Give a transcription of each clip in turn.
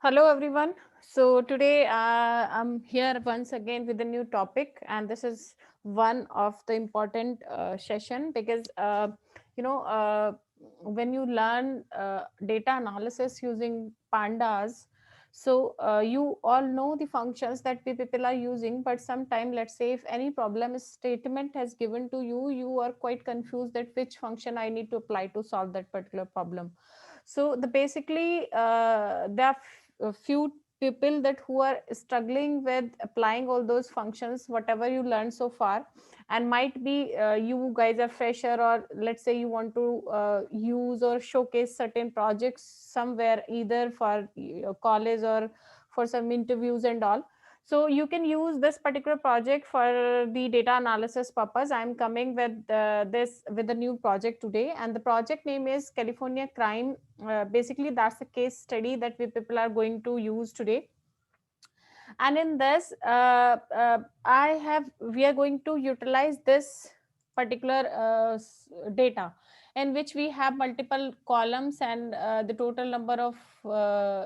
Hello, everyone. So today I'm here once again with a new topic, and this is one of the important session because when you learn data analysis using pandas, so you all know the functions that we people are using, but sometime let's say if any problem statement has given to you, you are quite confused that which function I need to apply to solve that particular problem. So the basically there are a few people that who are struggling with applying all those functions whatever you learned so far, and might be you guys are fresher, or let's say you want to use or showcase certain projects somewhere, either for your college or for some interviews and all. So you can use this particular project for the data analysis purpose. I'm coming with this with a new project today, and the project name is California Crime. Basically that's the case study that we people are going to use today. And in this we are going to utilize this particular data, in which we have multiple columns, and the total number of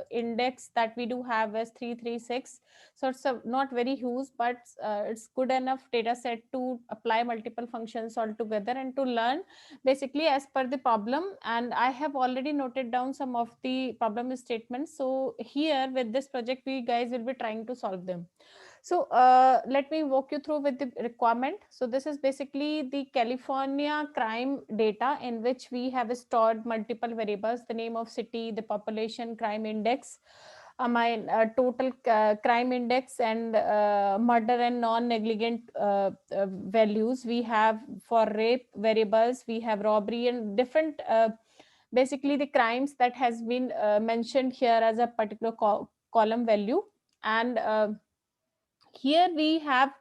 index that we do have is 336. So it's not very huge, but it's good enough data set to apply multiple functions altogether and to learn basically as per the problem. And I have already noted down some of the problem statements, so here with this project we guys will be trying to solve them. So let me walk you through with the requirement. So this is basically the California crime data, in which we have stored multiple variables: the name of city, the population, crime index, my total crime index, and murder and non-negligent values. We have for rape variables, we have robbery and different basically the crimes that has been mentioned here as a particular column value. And here we have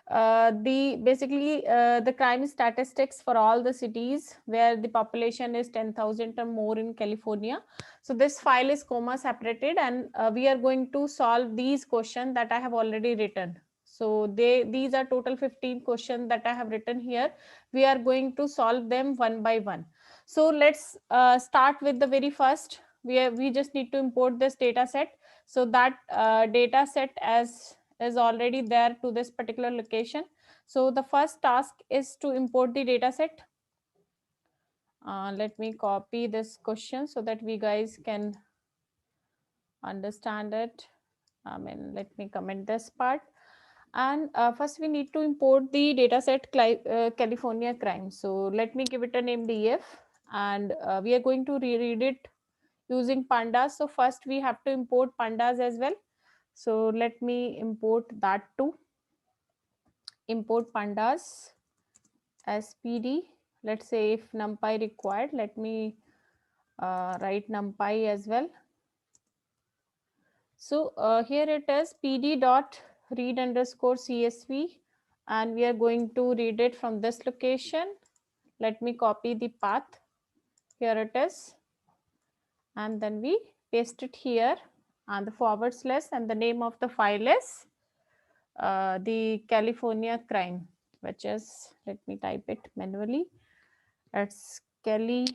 the basically the crime statistics for all the cities where the population is 10,000 or more in California. So this file is comma separated, and we are going to solve these questions that I have already written. So these are total 15 questions that I have written here. We are going to solve them one by one. So let's start with the very first. We just need to import this data set. So that data set as is already there to this particular location. So the first task is to import the data set. Let me copy this question so that we guys can understand it. Let me comment this part. And first we need to import the data set California crime. So let me give it a name DF, and we are going to reread it using pandas. So first we have to import pandas as well. So let me import that too. Import pandas spd. Let's say if numpy required, let me write numpy as well. So here it is pd dot read underscore csv, and we are going to read it from this location. Let me copy the path. Here it is, and then we paste it here, and the forward slash, and the name of the file is the California crime, which is, let me type it manually. It's California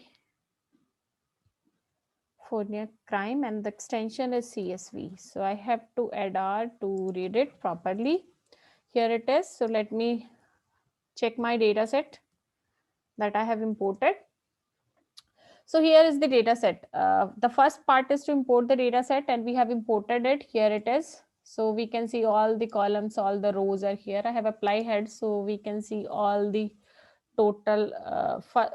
crime, and the extension is CSV. So I have to add R to read it properly. Here it is. So let me check my data set that I have imported. So here is the data set. The first part is to import the data set, and we have imported it. Here it is. So we can see all the columns, all the rows are here. I have apply head, so we can see all the total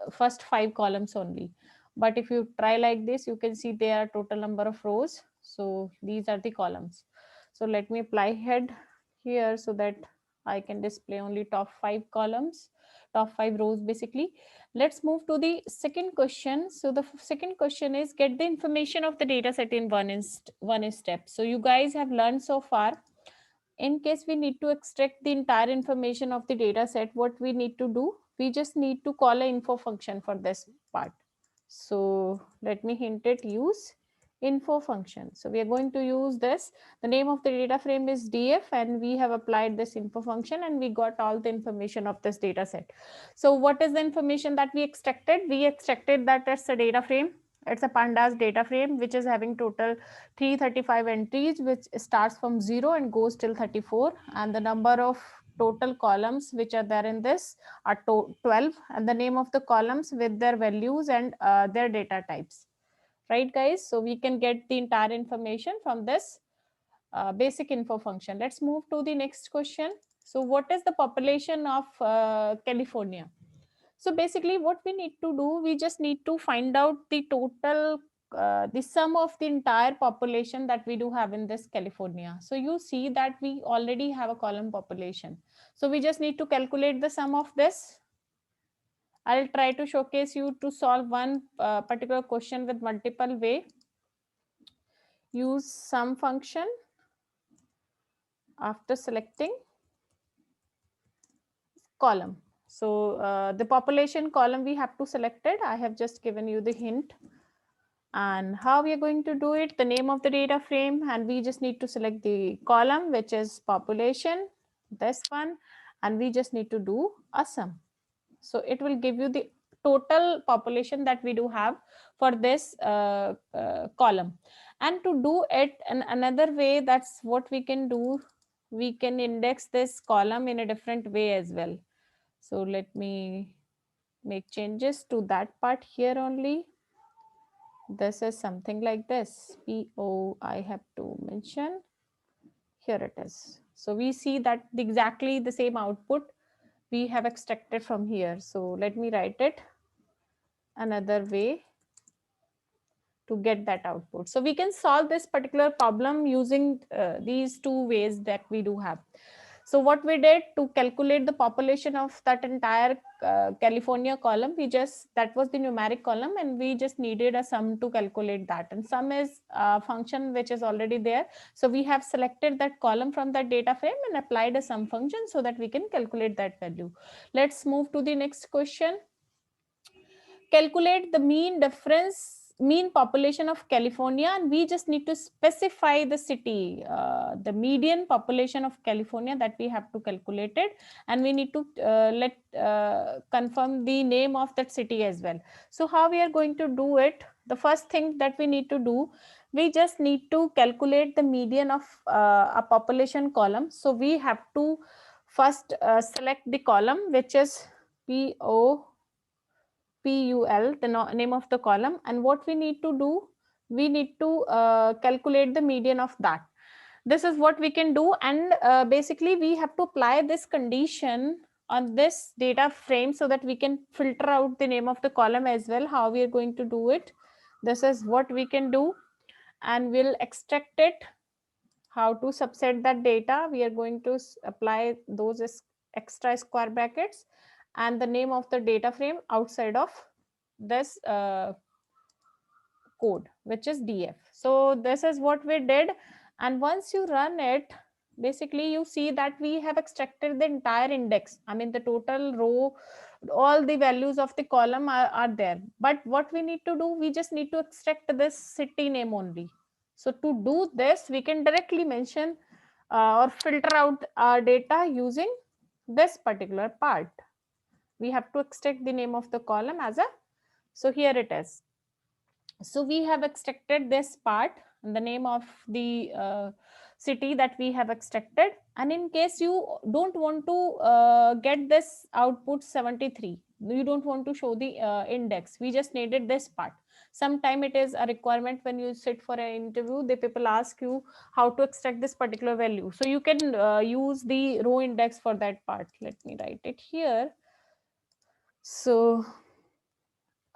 first 5 columns only. But if you try like this, you can see there are total number of rows. So these are the columns. So let me apply head here so that I can display only top 5 columns, top 5 rows basically. Let's move to the second question. So the second question is get the information of the data set in one step. So you guys have learned so far, in case we need to extract the entire information of the data set, what we need to do, we just need to call an info function for this part. So let me hint it, use info function. So we are going to use this. The name of the data frame is df, and we have applied this info function, and we got all the information of this data set. So what is the information that we extracted? We extracted that as a data frame, It's a pandas data frame which is having total 335 entries, which starts from 0 and goes till 34, and the number of total columns which are there in this are 12, and the name of the columns with their values and their data types. Right, guys? So we can get the entire information from this basic info function. Let's move to the next question. So what is the population of California? So basically what we need to do, we just need to find out the total the sum of the entire population that we do have in this California. So you see that we already have a column population, so we just need to calculate the sum of this. I'll try to showcase you to solve one particular question with multiple way. Use sum function after selecting column. So the population column we have to select it. I have just given you the hint. And how we are going to do it, the name of the data frame, and we just need to select the column, which is population, this one, and we just need to do a sum. So it will give you the total population that we do have for this column. And to do it in another way, that's what we can do. We can index this column in a different way as well. So let me make changes to that part here only. This is something like this. PO, I have to mention. Here it is. So we see that exactly the same output we have extracted from here. So let me write it another way to get that output. So we can solve this particular problem using these two ways that we do have. So what we did to calculate the population of that entire California column, that was the numeric column, and we just needed a sum to calculate that. And sum is a function which is already there. So we have selected that column from that data frame and applied a sum function so that we can calculate that value. Let's move to the next question. Calculate the mean population of California, and we just need to specify the city, the median population of California that we have to calculate it, and we need to confirm the name of that city as well. So how we are going to do it? The first thing that we need to do, we just need to calculate the median of a population column. So we have to first select the column which is PO PUL, the name of the column, and what we need to do, we need to calculate the median of that. This is what we can do, and basically we have to apply this condition on this data frame so that we can filter out the name of the column as well. How we are going to do it? This is what we can do, and we'll extract it. How to subset that data? We are going to apply those extra square brackets and the name of the data frame outside of this code, which is df. So this is what we did, and once you run it, basically you see that we have extracted the entire index. I mean the total row, all the values of the column are there, but what we need to do, we just need to extract this city name only. So to do this, we can directly mention or filter out our data using this particular part. We have to extract the name of the column as a, so here it is. So we have extracted this part and the name of the city that we have extracted. And in case you don't want to get this output 73, you don't want to show the index, we just needed this part. Sometime it is a requirement when you sit for an interview, the people ask you how to extract this particular value. So you can use the row index for that part. Let me write it here. So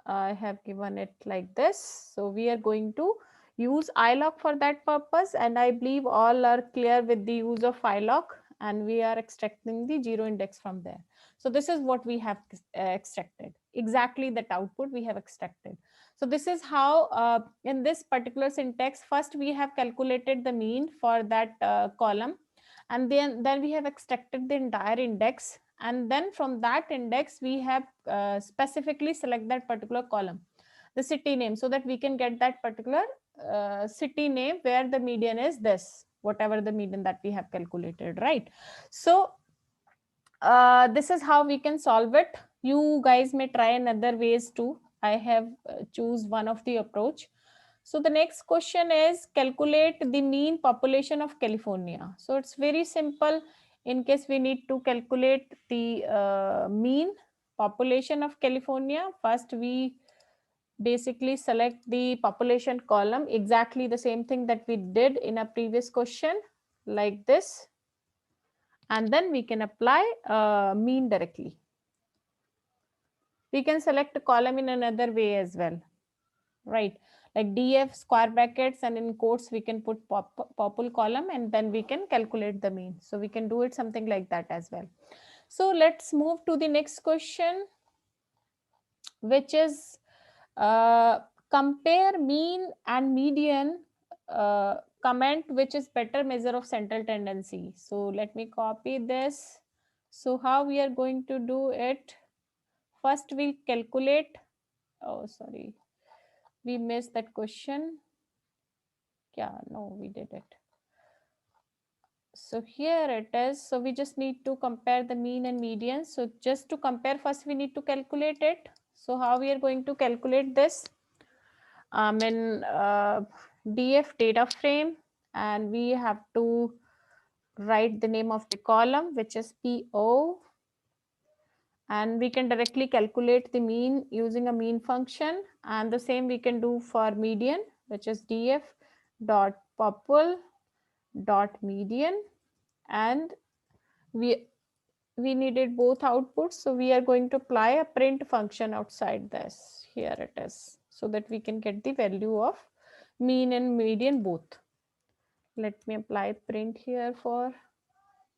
I have given it like this. So we are going to use iloc for that purpose, and I believe all are clear with the use of iloc, and we are extracting the zero index from there. So this is what we have extracted, exactly that output we have extracted. So this is how in this particular syntax, first we have calculated the mean for that column, and then we have extracted the entire index, and then from that index we have specifically select that particular column, the city name, so that we can get that particular city name where the median is this, whatever the median that we have calculated, right? So this is how we can solve it. You guys may try another ways too. I have choose one of the approach. So the next question is calculate the mean population of California. So it's very simple. In case we need to calculate the mean population of California, first we basically select the population column, exactly the same thing that we did in a previous question, like this, and then we can apply mean directly. We can select a column in another way as well, right? Like df square brackets, and in quotes we can put popul column, and then we can calculate the mean. So we can do it something like that as well. So let's move to the next question, which is compare mean and median, comment which is better measure of central tendency. So let me copy this. So how we are going to do it? First we'll calculate, oh sorry, we missed that question. Yeah, no, we did it. So here it is. So we just need to compare the mean and median. So just to compare, first we need to calculate it. So how we are going to calculate this? In DF data frame, and we have to write the name of the column, which is PO, and we can directly calculate the mean using a mean function, and the same we can do for median, which is df dot popul dot median, and we needed both outputs, so we are going to apply a print function outside this. Here it is, so that we can get the value of mean and median both. Let me apply print here for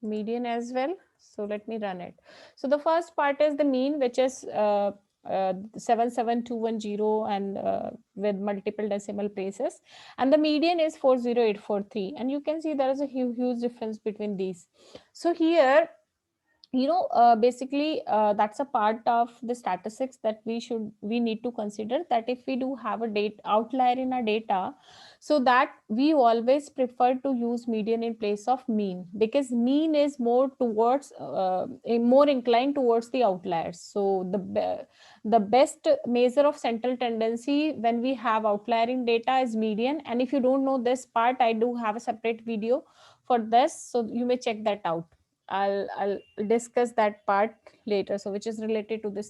median as well. So let me run it. So the first part is the mean, which is 77210, and with multiple decimal places, and the median is 40843, and you can see there is a huge difference between these. So here, basically that's a part of the statistics that we need to consider, that if we do have a data outlier in our data, so that we always prefer to use median in place of mean, because mean is more towards more inclined towards the outliers. So the best measure of central tendency when we have outliering data is median. And if you don't know this part, I do have a separate video for this, so you may check that out. I'll discuss that part later, so which is related to the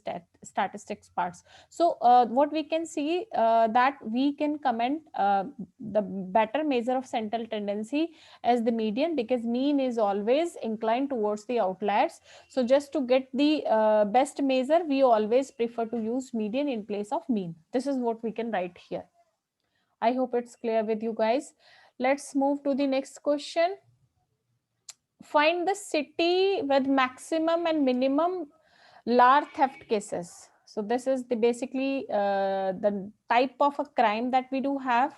statistics parts. So what we can see, that we can comment the better measure of central tendency as the median, because mean is always inclined towards the outliers. So just to get the best measure, we always prefer to use median in place of mean. This is what we can write here. I hope it's clear with you guys. Let's move to the next question. Find the city with maximum and minimum large theft cases. So this is the basically the type of a crime that we do have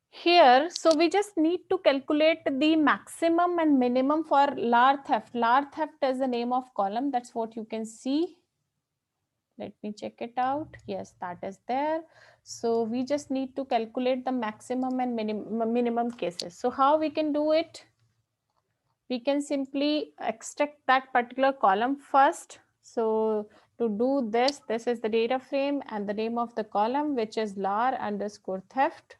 here. So we just need to calculate the maximum and minimum for large theft. Large theft is the name of column. That's what you can see. Let me check it out. Yes, that is there. So we just need to calculate the maximum and minimum cases. So how we can do it? We can simply extract that particular column first. So to do this, this is the data frame and the name of the column, which is lar underscore theft.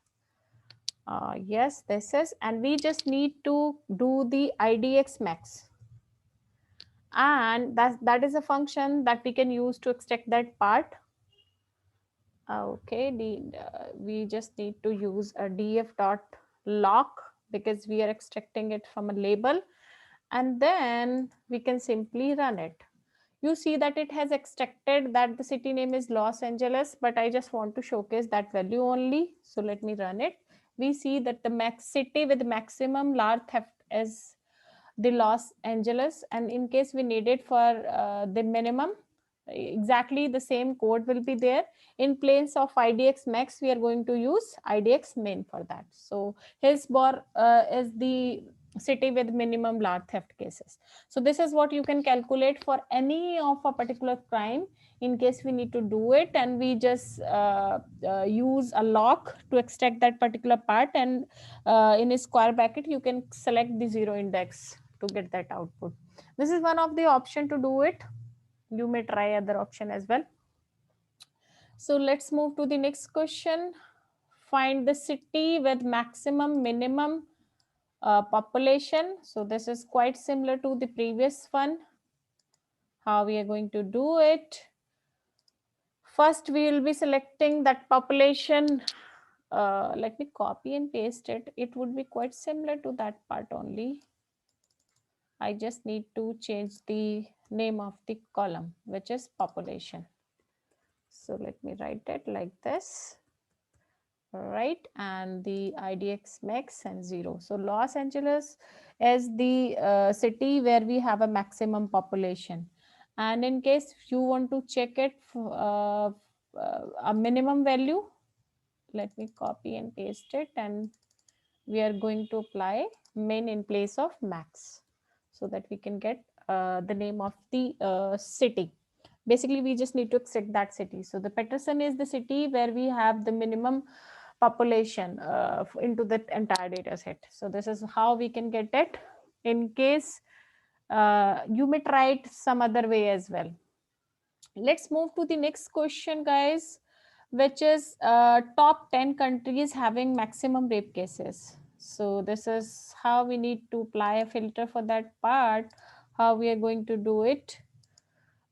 Yes, this is, and we just need to do the IDX max. And that is a function that we can use to extract that part. Okay, we just need to use a df dot lock, because we are extracting it from a label, and then we can simply run it. You see that it has extracted that the city name is Los Angeles, but I just want to showcase that value only. So let me run it. We see that the max city with maximum large theft is the Los Angeles, and in case we need it for the minimum, exactly the same code will be there. In place of IDX max, we are going to use IDX min for that. So Hillsborough is the city with minimum large theft cases. So this is what you can calculate for any of a particular crime, in case we need to do it, and we just use a lock to extract that particular part, and in a square bracket you can select the zero index to get that output. This is one of the option to do it. You may try other option as well. So let's move to the next question. Find the city with maximum minimum population. So this is quite similar to the previous one. How we are going to do it? First, we will be selecting that population. Let me copy and paste it. It would be quite similar to that part only. I just need to change the name of the column, which is population. So let me write it like this. Right, and the IDX max and 0. So Los Angeles is the city where we have a maximum population, and in case you want to check it a minimum value, let me copy and paste it, and we are going to apply min in place of max so that we can get the name of the city. Basically, we just need to extract that city. So the Peterson is the city where we have the minimum population into the entire data set. So this is how we can get it. In case you may try it some other way as well. Let's move to the next question, guys, which is top 10 countries having maximum rape cases. So this is how we need to apply a filter for that part, how we are going to do it.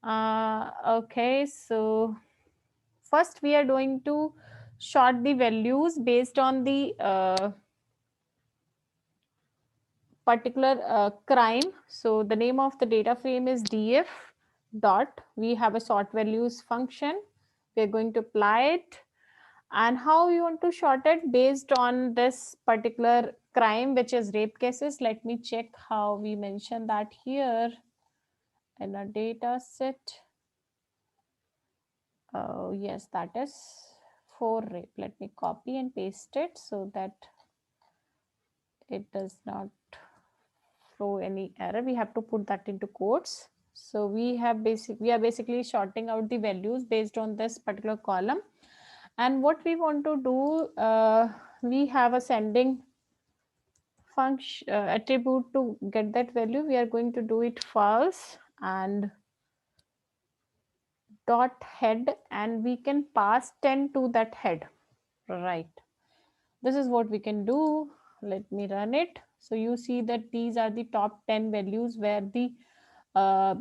Okay, so first we are going to sort the values based on the particular crime. So the name of the data frame is df dot. We have a sort values function. We're going to apply it. And how you want to sort it based on this particular crime, which is rape cases. Let me check how we mention that here in a data set. Oh, yes, that is for rape. Let me copy and paste it so that it does not throw any error. We have to put that into quotes. So we are basically sorting out the values based on this particular column. And what we want to do, we have a sending function attribute to get that value. We are going to do it false and dot head, and we can pass 10 to that head. Right. This is what we can do. Let me run it. So you see that these are the top 10 values where the uh,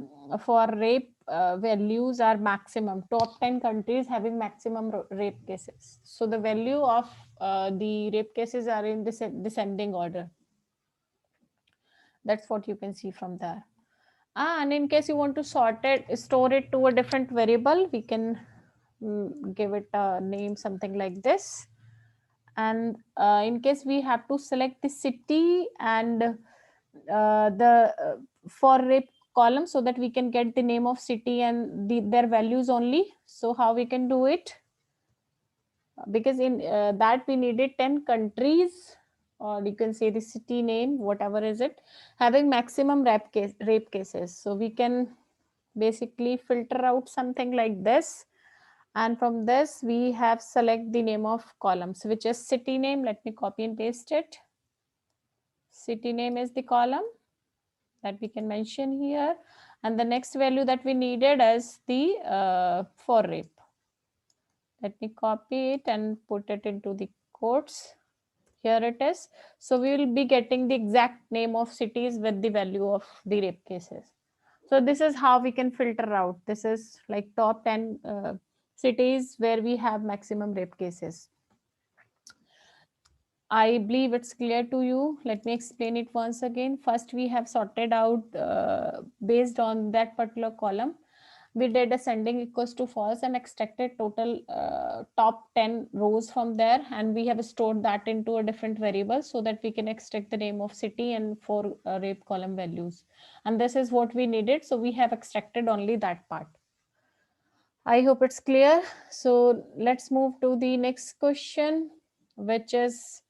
for rape values are maximum. Top 10 countries having maximum rape cases. So the value of the rape cases are in this descending order. That's what you can see from there. And in case you want to store it to a different variable, we can give it a name, something like this. And in case we have to select the city and the for rape column so that we can get the name of city and their values only. So how we can do it? Because in that we needed 10 countries, or you can say the city name, whatever is it, having maximum rape cases. So we can basically filter out something like this, and from this we have select the name of columns, which is city name. Let me copy and paste it. City name is the column that we can mention here, and the next value that we needed is the for rape. Let me copy it and put it into the quotes. Here it is. So we will be getting the exact name of cities with the value of the rape cases. So this is how we can filter out. This is like top 10 cities where we have maximum rape cases. I believe it's clear to you. Let me explain it once again. First, we have sorted out based on that particular column. We did ascending equals to false and extracted total top 10 rows from there, and we have stored that into a different variable so that we can extract the name of city and four rape column values. And this is what we needed, so we have extracted only that part. I hope it's clear. So let's move to the next question, which is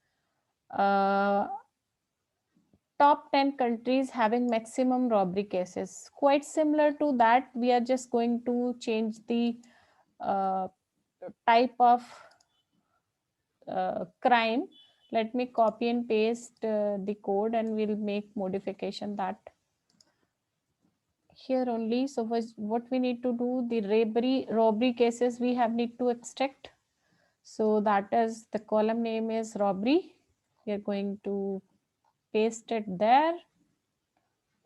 top 10 countries having maximum robbery cases. Quite similar to that, we are just going to change the uh, type of crime. Let me copy and paste the code and we'll make modification that here only. So what we need to do, the robbery cases we have need to extract. So that is, the column name is robbery. We are going to paste it there.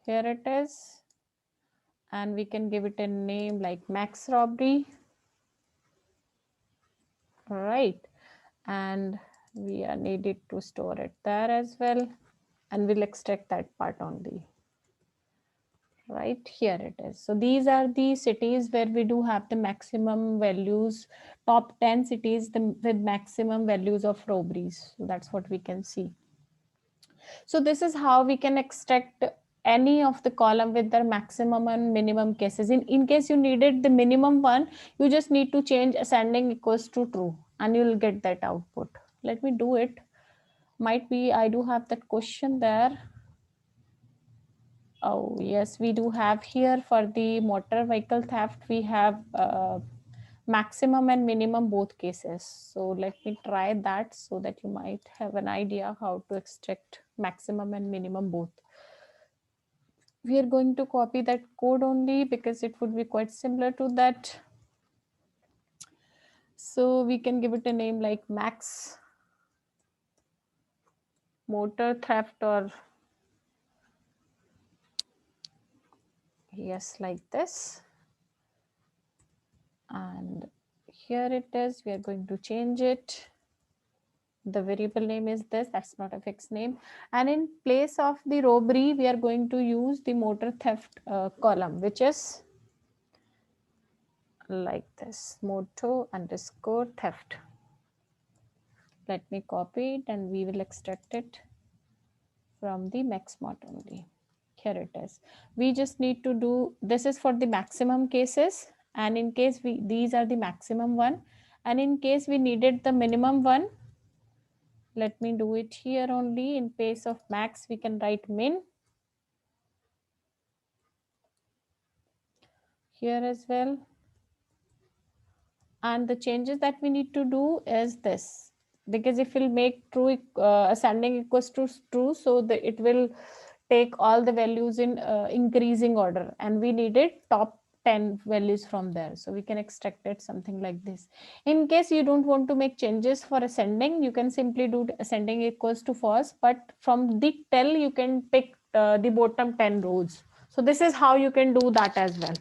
Here it is. And we can give it a name like max robbery. All right. And we are needed to store it there as well. And we'll extract that part only. Right, here it is. So these are the cities where we do have the maximum values, top 10 cities with maximum values of robberies. So that's what we can see. So this is how we can extract any of the column with their maximum and minimum cases. In case you needed the minimum one, you just need to change ascending equals to true and you'll get that output. Let me do it. Might be I do have that question there. Oh, yes, we do have here for the motor vehicle theft, we have maximum and minimum both cases. So let me try that so that you might have an idea how to extract maximum and minimum both. We are going to copy that code only because it would be quite similar to that. So we can give it a name like max motor theft, or yes, like this. And here it is, we are going to change it. The variable name is this, that's not a fixed name. And in place of the robbery, we are going to use the motor theft column, which is like this, motor underscore theft. Let me copy it and we will extract it from the maxmod only. Here it is. We just need to do, this is for the maximum cases, and in case these are the maximum one, and in case we needed the minimum one, let me do it here only. In place of max, we can write min. Here as well. And the changes that we need to do is this, because if we'll make true ascending equals to true, so it will take all the values in increasing order, and we needed top 10 values from there, so we can extract it something like this. In case you don't want to make changes for ascending, you can simply do ascending equals to false, but from the tell you can pick the bottom 10 rows. So this is how you can do that as well.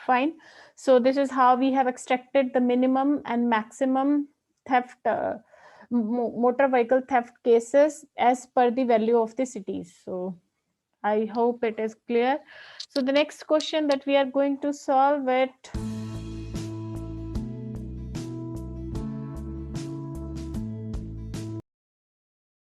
Fine. So this is how we have extracted the minimum and maximum theft, motor vehicle theft cases as per the value of the cities. So I hope it is clear. So the next question that we are going to solve it